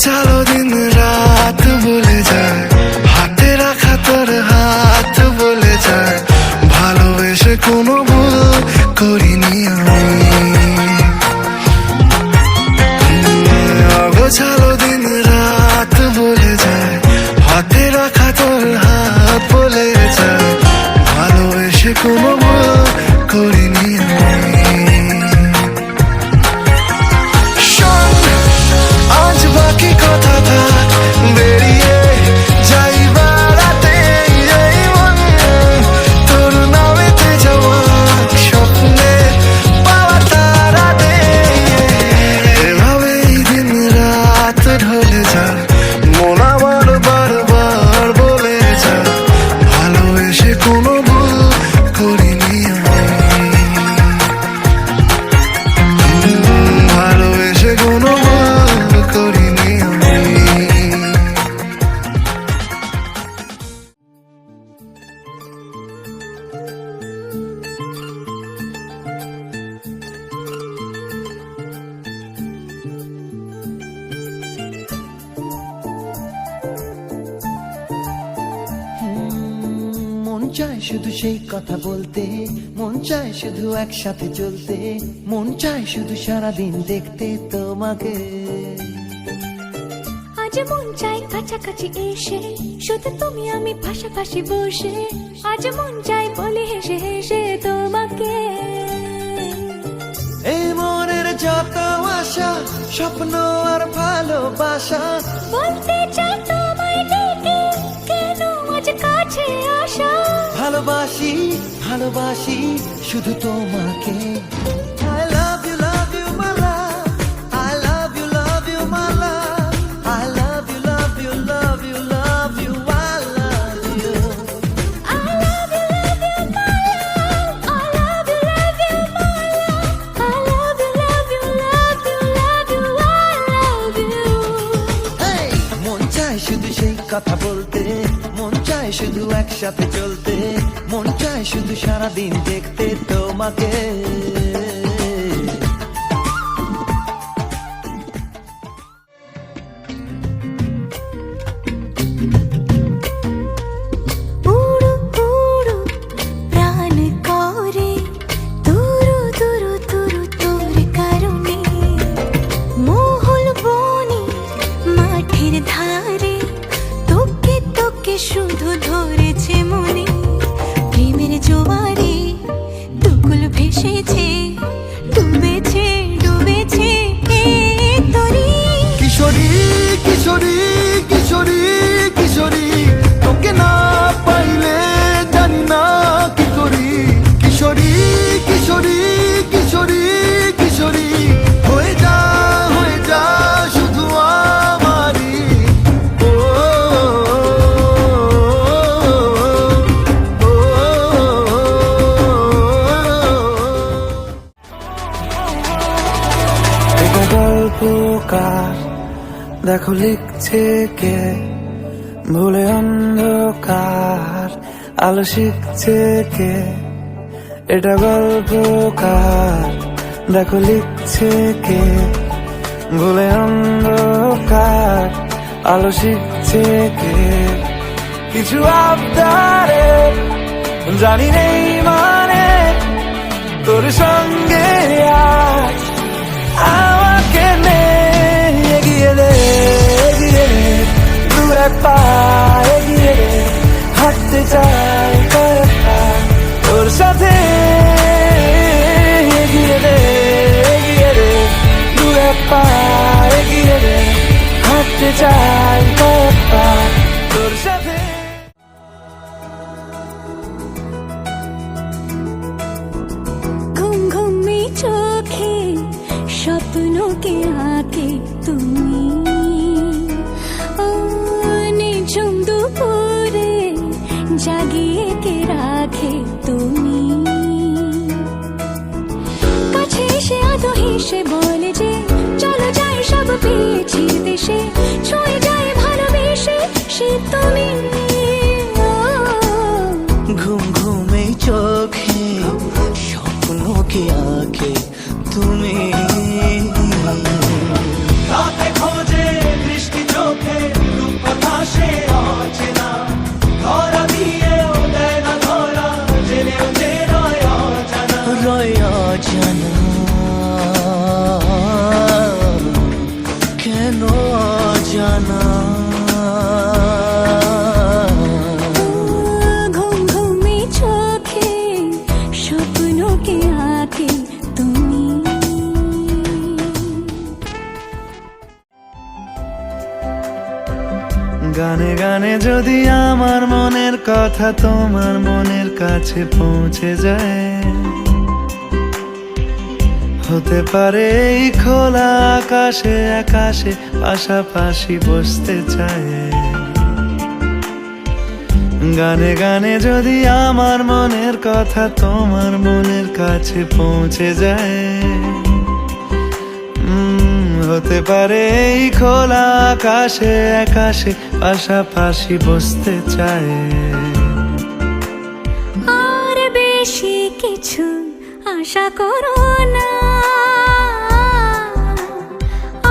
चलो दिन रात बोले যায় হাতে রাখা তোর হাত বলে যায় ভালোবেসে কোনো ভুল করিনি আমি চলো দিন রাত বলে যায় হাতে রাখা তোর হাত বলে যায় ভালোবেসে কোনো ভুল করিনি আমি বাকি কথা থাক বেরিয়ে যাই বেড়াতে এই মন তোর নামেতে যাওয়া স্বপ্নে পাওয়া তারাতে এভাবেই দিন রাত ঢলে যায় মন আমার বারবার বলে যায় ভালোবেসে কোনো ভুল করিনি আমি ভালোবেসে কোনো ভুল করিনি আমি মন চায় শুধু সেই কথা বলতে, মন চায় শুধু একসাথে চলতে, মন চায় শুধু সারাদিন দেখতে তোমাকে। আজ মন চাই কাছাকাছি এসে শুধু তুমি আমি পাশাপাশি বসে, আজ মন চাই বলে হেসে হেসে তোমাকে। এই মনের যত আশা স্বপ্ন আর ভালোবাসা বলতে চাই তোমায় ডেকে কেন আজ কাছে আসা। ভালোবাসি ভালোবাসি শুধু তোমাকে। I love you my love, I love you my love, I love you love you love you love you, I love you. I love you my love, I love you my love, I love you love you love you love you, I love you. Hey! মন চায় শুধু সেই কথা বলতে, মন চায় শুধু একসাথে চলতে, মন চায় শুধু সারাদিন দেখতে তোমাকে। উড়ু উড়ু প্রাণ করে তুরু তুরু তুরু তোর কারণে, মহুল বনে মাঠের ধারে তোকে তোকে শুধু ধরেছে মনে। প্রেমের জোয়ারে দুকুল ভেসেছে ডুবেছে ডুবেছে এই তরি। কিশোরী কিশোরী কিশোরী কিশোরী তোকে না পাইলে জানি না কি করি। কিশোরী কিশোরী কিশোরী কিশোরী হয়ে যা শুধু আমারই। ও এটা গল্পকার দেখো লিখছে কে, ভুলে অন্ধকার আলো শিখছে কে। এটা গল্পকার দেখো লিখছে কে, ভুলে অন্ধকার আলো শিখছে কে। কিছু আবদারে জানি নেই মানে তোর সঙ্গে আজ আমাকে নে এগিয়ে দে দু এক পা এগিয়ে দে, হাঁটতে চাই কয়েক পা তোর সাথে। এগিয়ে দে দু এক পা এগিয়ে দে, হাঁটতে চাই কয়েক পা তোর সাথে। ঘুম ঘুমে চোখে স্বপ্নকে আঁকে তুমি, নিঝুম দুপুরে জাগিয়ে কে রাখে তুমি। পেয়েছি দেশে ছুঁয়ে যায় ভালোবেসে সে তুমি ঘুম ঘুমে চোখে স্বপ্নকে আঁকে তুমি রাতে খোঁজে বৃষ্টি চোখে রূপকথা সে অচেনা ধরা দিয়েও দেয় না ধরা জেনেও যে রয় অজানা কেন অজানা ঘুম ঘুমে চোখে স্বপ্নকে আঁকে তুমি গানে গানে যদি আমার মনের কথা তোমার মনের কাছে পৌঁছে যায়, হতে পারে এই খোলা আকাশে আকাশে পাশাপাশি বসতে চায়। গানে গানে যদি আমার মনের কথা তোমার মনের কাছে পৌঁছে যায়, হতে পারে এই খোলা আকাশে আকাশে পাশাপাশি বসতে চায়। আর বেশি কিছু আশা করো না,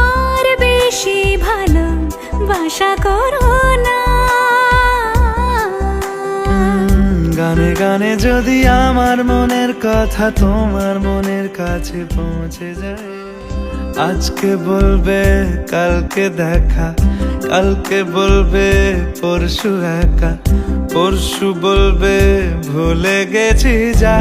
আর বেশি ভালোবাসা করো না। গানে গানে যদি আমার মনের কথা তোমার মনের কাছে পৌঁছে যায়, আজকে বলবে কালকে দেখা, কালকে বলবে পরশু একা, পরশু বলবে ভুলে গেছি যা।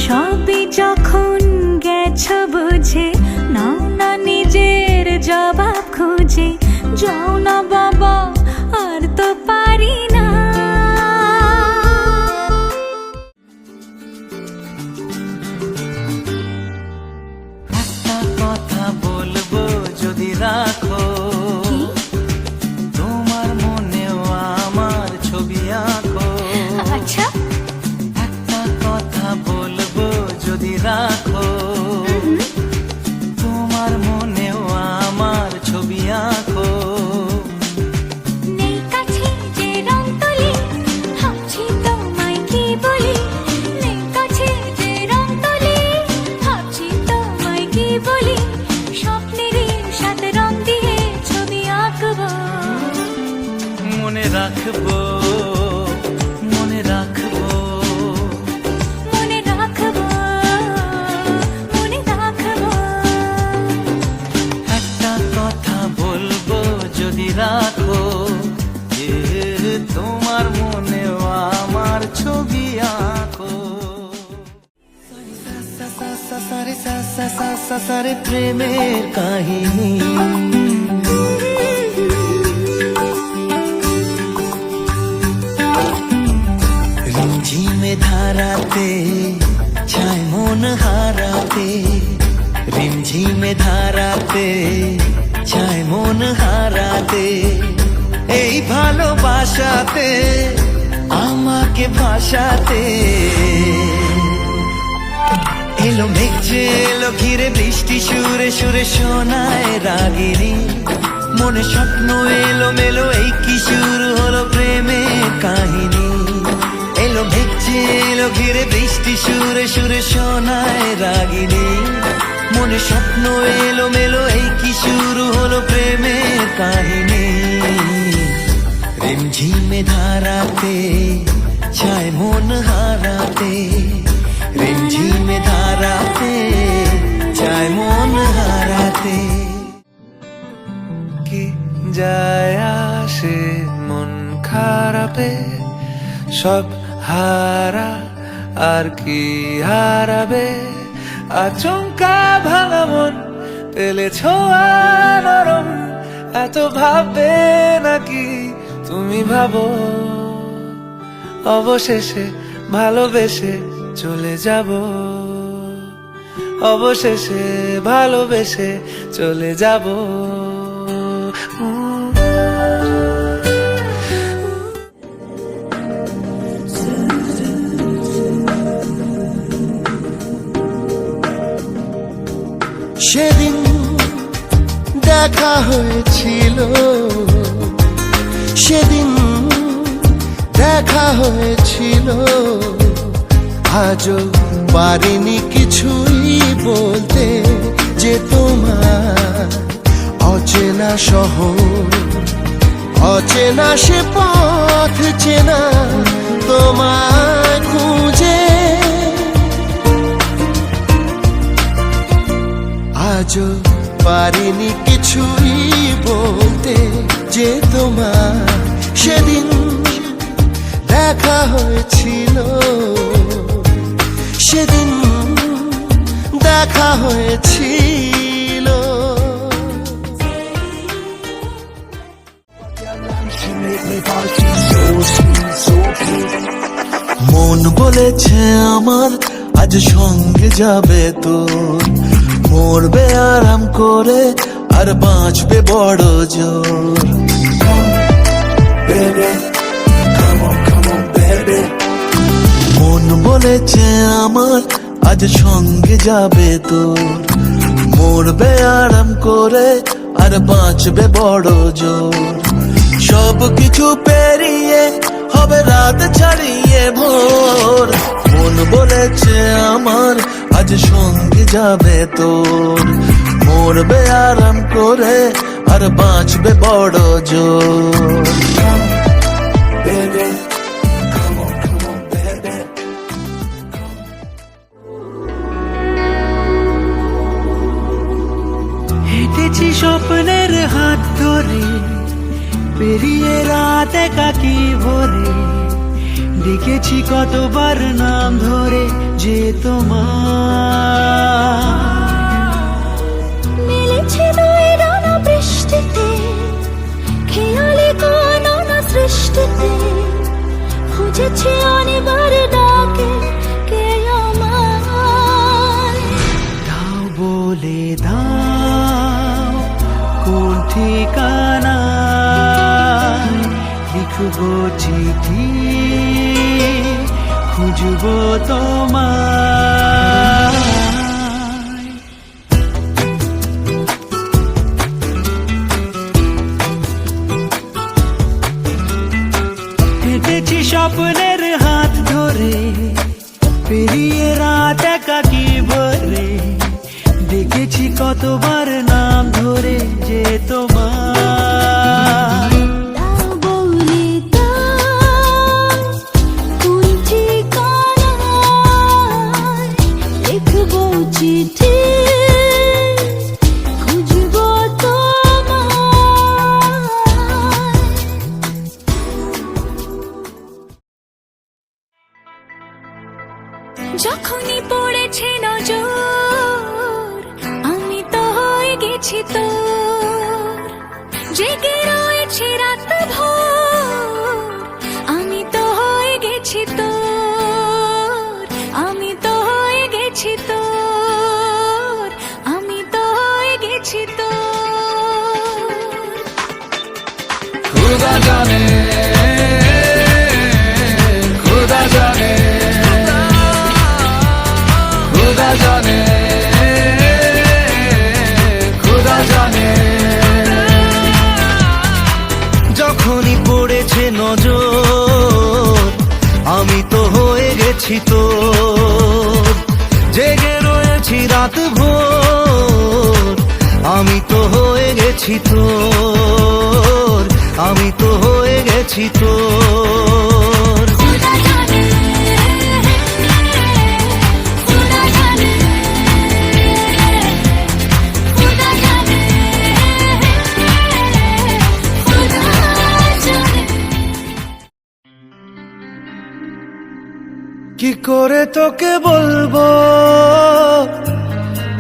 সবই যখন গেছো বুঝে নাও না নিজের জবাব খুঁজে, যাও না বাবা আর তো পারি না। একটা কথা বলবো যদি রাখো, তোমার মনেও আমার ছবি আঁকো। আচ্ছা একটা কথা বলবো যদি রাখো, তোমার মনেও আমার ছবি আঁকো। নেই কাছে যে রং তুলি ভাবছি তোমায় কি বলি, নেই কাছে যে রং তুলি ভাবছি তোমায় কি বলি, স্বপ্নেরই সাথে রং দিয়ে ছবি আঁকবো। মনে রাখবো, মনে রাখবো, মনে রাখবো, মনে রাখবো। একটা কথা বলবো যদি রাখো, যে তোমার মনেও আমার ছবি আঁকো। সারে প্রেমের কাহিনী, রিমঝিমে ধারাতে ছায় মন হারাতে, রিমঝিমে ধারাতে ছায় মন হারাতে, এই ভালোবাসাতে আমাকে ভাসাতে। এলো মেঘে এলো ঘিরে বৃষ্টি সুরে সুরে শোনায় রাগিনী, মনে স্বপ্ন এলো মেলো এই কি শুরু হলো প্রেমের কাহিনী। এলো মেঘে এলো ঘিরে বৃষ্টি সুরে সুরে শোনায় রাগিনী, মনে স্বপ্ন এলো মেলো এই কি শুরু হলো প্রেমের কাহিনী। রিমঝিমে ধারাতে ছায় মন হারাতে, রিমঝিমে ধারাতে ছায় মন হারাতে। কি যায় আসে মন খারাপে, সব হারা আর কি হারাবে, আচমকা ভাঙা মন পেলে ছোঁয়া নরম, এত ভাববে নাকি তুমি ভাবো, অবশেষে ভালোবেসে চলে যাব, অবশেষে ভালোবেসে চলে যাব। সেদিন দেখা হয়েছিল, সেদিন দেখা হয়েছিল। আজও পারিনি কিছুই বলতে, যে তোমার অচেনা শহর, অচেনা সে পথ চেনা তোমায় খুঁজে। আজও পারিনি কিছুই বলতে, যে তোমার সেদিন দেখা হয়েছিল, সেদিন দেখা হয়েছিল। মন বলেছে আমার আজ সঙ্গে যাবে তোর, মরবে আরাম করে আর বাঁচবে বড় জোর। মন বলেছে আমার আজ সঙ্গে যাবে তোর, মরবে আরাম করে আর বাঁচবে বড় জোর। সব কিছু পেরিয়ে হবে রাত ছাড়িয়ে ভোর। মন বলেছে আমার আজ সঙ্গে যাবে তোর, মরবে আরাম করে আর বাঁচবে বড় জোর। হেঁটেছি স্বপ্নের হাত ধরে, পেরিয়ে রাত একাকি ভরে, ডেকেছি কতবার নাম ধরে, যে তোমার মিলেছে দুই ডানা বৃষ্টিতে, খেয়ালি কোন না সৃষ্টিতে, খুঁজেছি অনেকবার ডাকে কে আমার। দাও বলে দাও কোন ঠিকানা, লিখবো চিঠি খুঁজবো তোমায়। হেঁটেছি স্বপ্নের হাত ধরে, পেরিয়ে রাত একাকি ভরে, দেখেছি কতবার নাম ধরে, যে তোমার। দাও বলে দাও কোন ঠিকানায়, লিখবো চিঠি খুঁজবো তোমায়। যখনই পড়েছে নজর, আমি তো হয়ে গেছি তোর, জেগে রয়েছে রাত ভোর, আমি তো হয়ে গেছি তোর, আমি তো হয়ে গেছি তোর, আমি তো হয়ে গেছি তোর। खुदा जाने, खुदा जाने, खुदा जाने, खुदा जाने। যখনই পড়েছে নজর, আমি তো হয়ে গেছি তোর, জেগে রয়েছি রাত ভোর, আমি তো হয়ে গেছি তোর, আমি তো হয়ে গেছি তোর। खुदा जाने, खुदा जाने, खुदा जाने, खुदा जाने। কি করে তোকে বলবো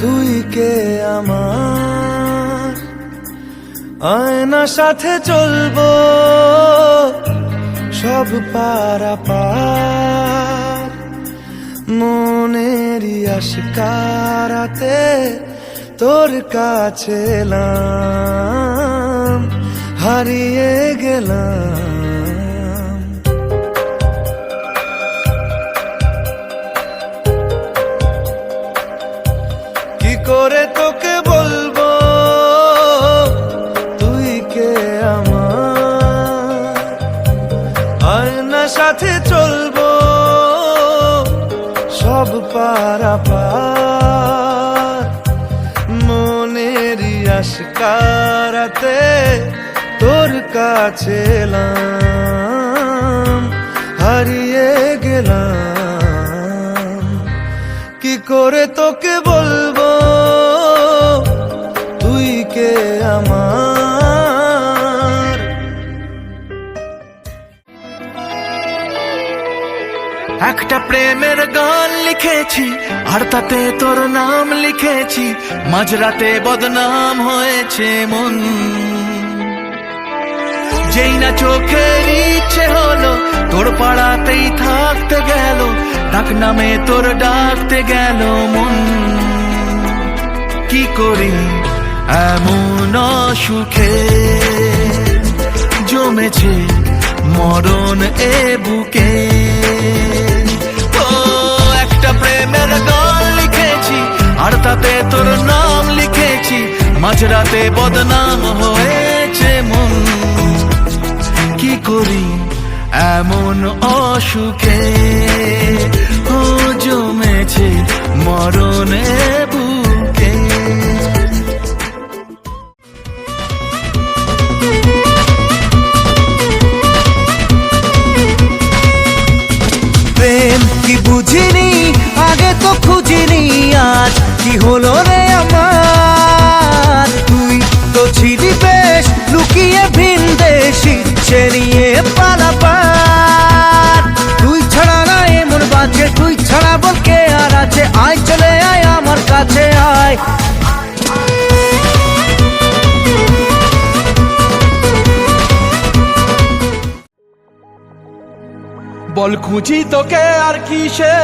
তুই কে আমার, আয়না সাথে চলবো সব পারাপার, মনেরই আশকারাতে তোর কাছে এলাম, হারিয়ে গেলাম। কি করে তোকে চলবো সব পারাপার, মনেরই আশকারাতে তোর কাছে এলাম, হারিয়ে গেলাম। কি করে তোকে বলবো তুই কে আমার। একটা প্রেমের গান লিখেছি আর তাতে তোর নাম লিখেছি, মাঝরাতে বদনাম হয়েছে মন। যেই না চোখের ইচ্ছে হলো তোর পাড়াতেই থাকতে গেল, ডাক নামে তোর ডাকতে গেল মন। কি করি এমন সুখে জমেছে মরণ এ বুকে। ও একটা প্রেমের গান লিখেছি আর তাতে তোর নাম লিখেছি, মাঝরাতে বদনাম হয়েছে মন। কি করি এমন অসুখে ও জমেছে মরণে বুকে। প্রেম কি বুঝিনি আগে তো খুঁজিনি, আজ কি হলো রে আমার। তুই তো ছিলি বেশ লুকিয়ে ভিন দেশি, ইচ্ছে নিয়ে পালাপার। তুই ছাড়া না এমন বাজে, তুই ছাড়া বল কে আর আছে। আয় চলে আয় আমার কাছে আয়। বল খুঁজি তোকে আর কিসে,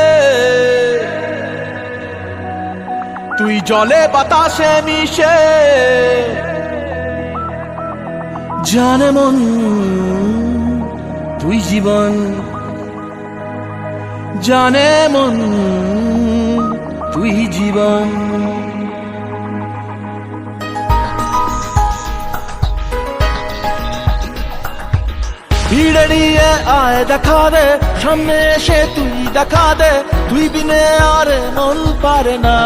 তুই জলে বাতাসে মিশে। জানে মন তুই জীবন, জানে মন তুই জীবন। ভিড়ে নিয়ে আয় দেখা দে, সামনে এসে তুই দেখা দে, তুই বিনে আর মন পারে না।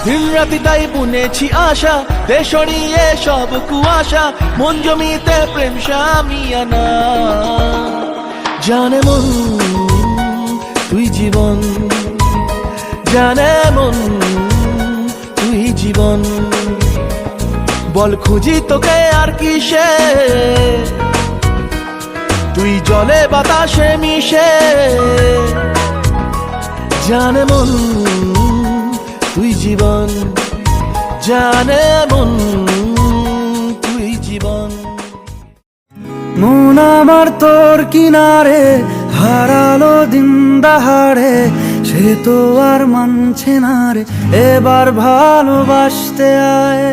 দিন রাতি তাই বুনেছি আশা, দেশ সরিয়ে সব কুয়াশা, মন জমিতে প্রেম শামিয়ানা। জানে মন তুই জীবন, জানে মন তুই জীবন। বল খুঁজি তোকে আর কিসে, তুই জলে বাতাসে মিশে। জানে মন তুই জীবন, জানে মন তুই জীবন। মন আমার তোর কিনারে হারালো দিন দাহাড়ে, সে তো আর মানছে না রে এবার ভালোবাসতে আয়।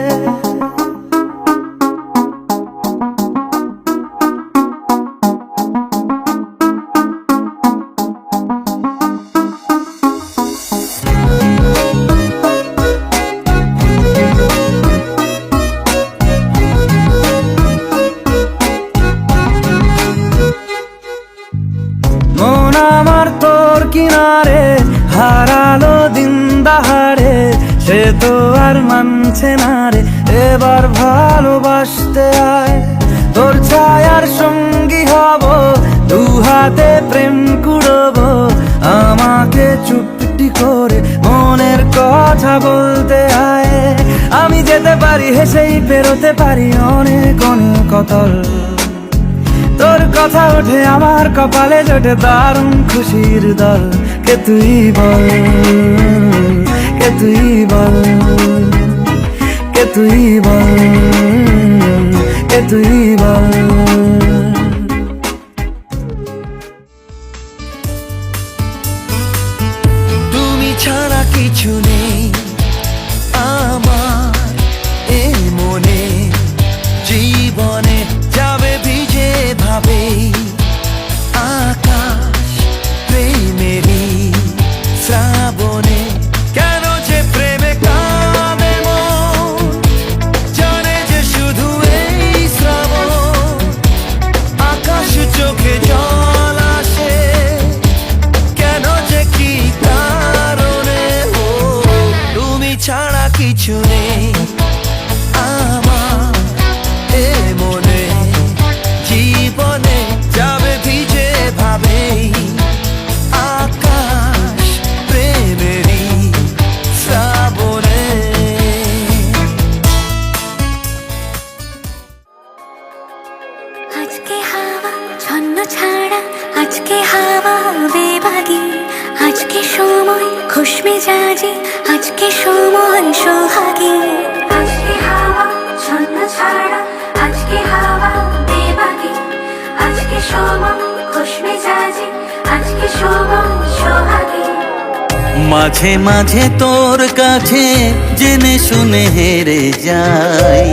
মন আমার তোর কিনারে হারালো দিন দাহাড়ে, সে তো আর মানছে না রে এবার ভালোবাসতে আয়। তোর ছায়ার সঙ্গী হব, দু হাতে প্রেম কুড়বো, আমাকে চুপটি করে মনের কথা বলতে আয়। আমি যেতে পারি হেসেই পেরোতে পারি অনেক অনেক কতল, তোর কথা ওঠে আমার কপালে জোটে দারুণ খুশির দল। কে তুই বল, কে তুই বল, কে তুই বল, কে তুই বল। তুমি ছাড়া কিছু নেই আমার এ মনে, জীবনে যাবে ভিজে ভাবে আকাশ প্রেমেরই শ্রাবণে। কেন যে প্রেমে কাঁদে মন, জানে যে শুধু এই শ্রাবণ। সময় খুশ মেজাজে, আজকে সময় সোহাগে। আজকে হাওয়া ছন্ন ছাড়া, আজকে হাওয়া দেবাগে। আজকে সময় খুশ মেজাজে, আজকে সময় সোহাগে। মাঝে মাঝে তোর কাছে জেনে শুনে হেরে যাই,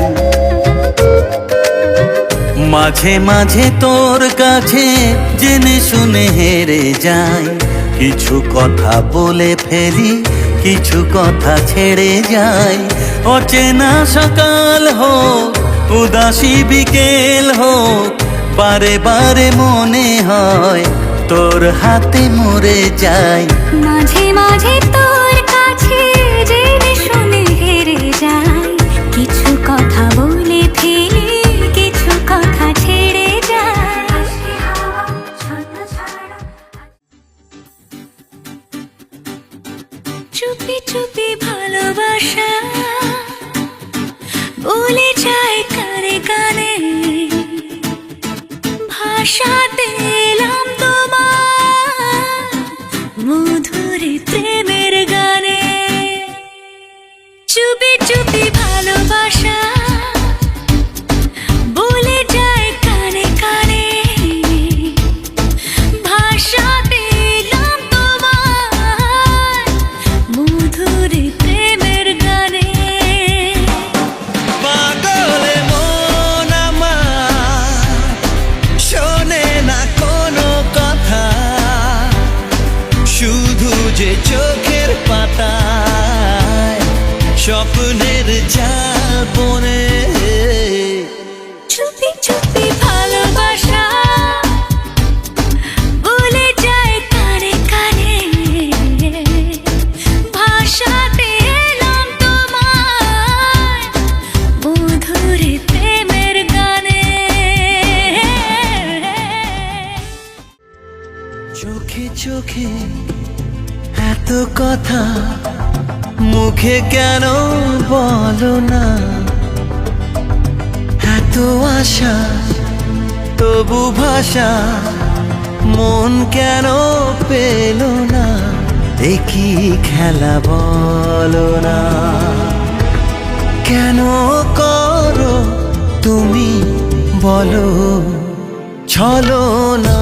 মাঝে মাঝে তোর কাছে জেনে শুনে হেরে যাই। কিছু কথা বলে ফেলি, কিছু কথা ছেড়ে যাই। অচেনা সকাল হোক, উদাসী বিকেল হোক, বারে বারে মনে হয় তোর হাতে মরে যাই। মাঝে মাঝে তোর কাছে জেনে শুনে হেরে যাই, কিছু কথা বলে ফেলি, কিছু কথা ছেড়ে যাই। আজকে হাওয়া ছন্ন ছাড়া, চুপি চুপি ভালোবাসা বলে যায় কানে কানে। ভাষা দিলাম তোমার মধুর প্রেমের গানে। চুপি চুপি ভালোবাসা বলে যায় কানে কানে। ভাষা দিলাম তোমার মধুর প্রেমের গানে। পাগলে মন আমার শোনে না কোনো কথা, শুধু যে চোখের পাতায় স্বপ্নের জাল বনে। চুপি চুপি ভালোবাসা বলে যায় কানে কানে। ভাষা দিলাম তোমার মধুর প্রেমের গানে। চোখে চোখে এত কথা, মুখে কেন বলো না? এত আশা তবু ভাষা, মন কেন পেল না? একই খেলা বলো না? কেন করো তুমি বলো ছলো না?